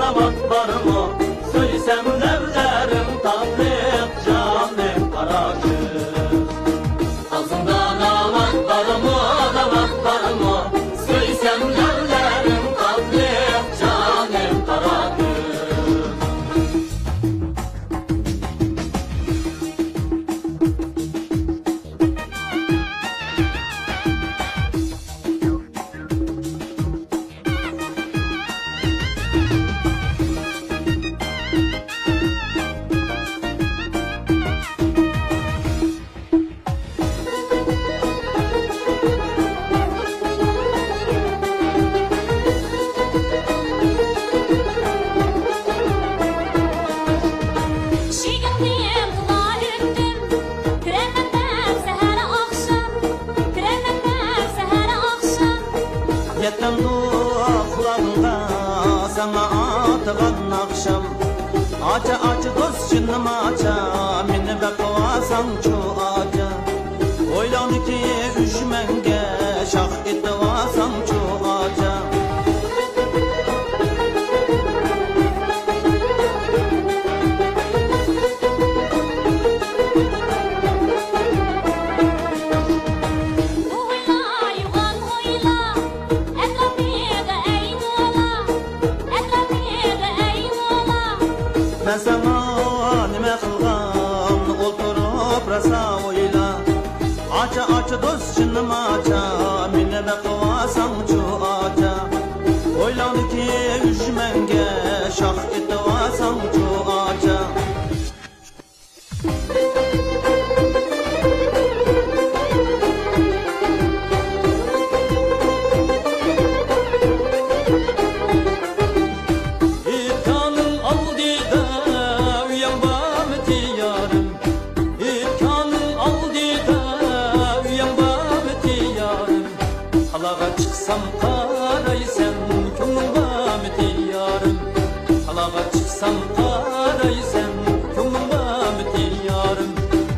adamak var mı? Söysem levlerim tatlı canım kara kız. Ağzından amak var mı? Adamak var mı? Söysem levlerim tatlı canım kara kız. Yetem nuhlarında sana atılan akşam Aça acı dost şınım aça Mini bekvasan çu aça Oylanı ki üşmenge şah etvasan çu aça Ben sana nime kılgan Oturup rasa oyla Aça aça dost şınım aça Mine bekvasan çu aça Oylanı ki üşmenge şah etvasan çu aça Halağa çıksam karaysen köngülüm diyarım Halağa çıksam karaysen köngülüm diyarım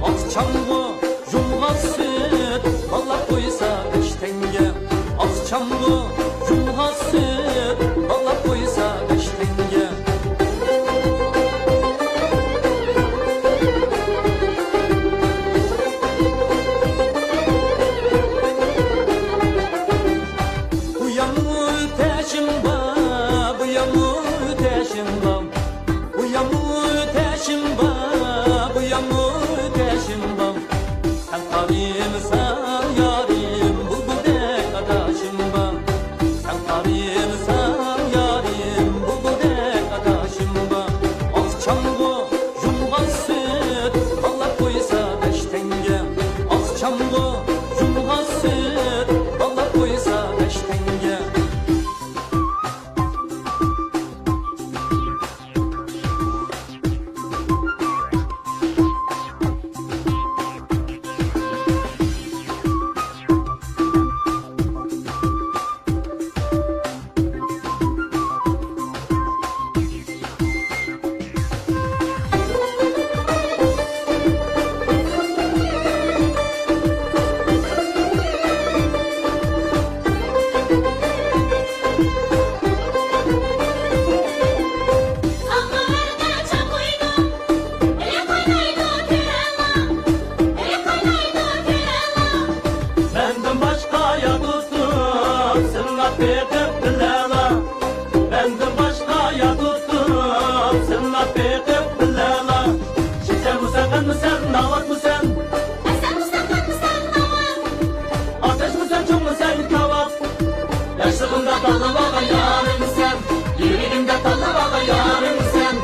Akçamgo yumğa süt Balla koysa 5 tenge Akçamgo yumğa süt Balla koysa 5 tenge Sen karimsan yarim bulbudek adaşımdan Sen karimsan yarim bulbudek adaşımdan Akçamgo yumğa süt Balla koysa 5 tenge Akçamgo yumğa süt Balla koysa 5 tenge Pekip bilela Benden başka ya tutup Sınla pekip bilela Şişen müsen, müsen, navat müsen Sen müsen, navat Ateş müsen, çok müsen, kavat Yaşlığında talı vaga yarım sen Yüreğimde talı vaga yarım sen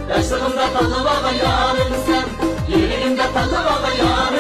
Yaşlığımda talı vaga yarım sen Yüreğimde talı vaga yarım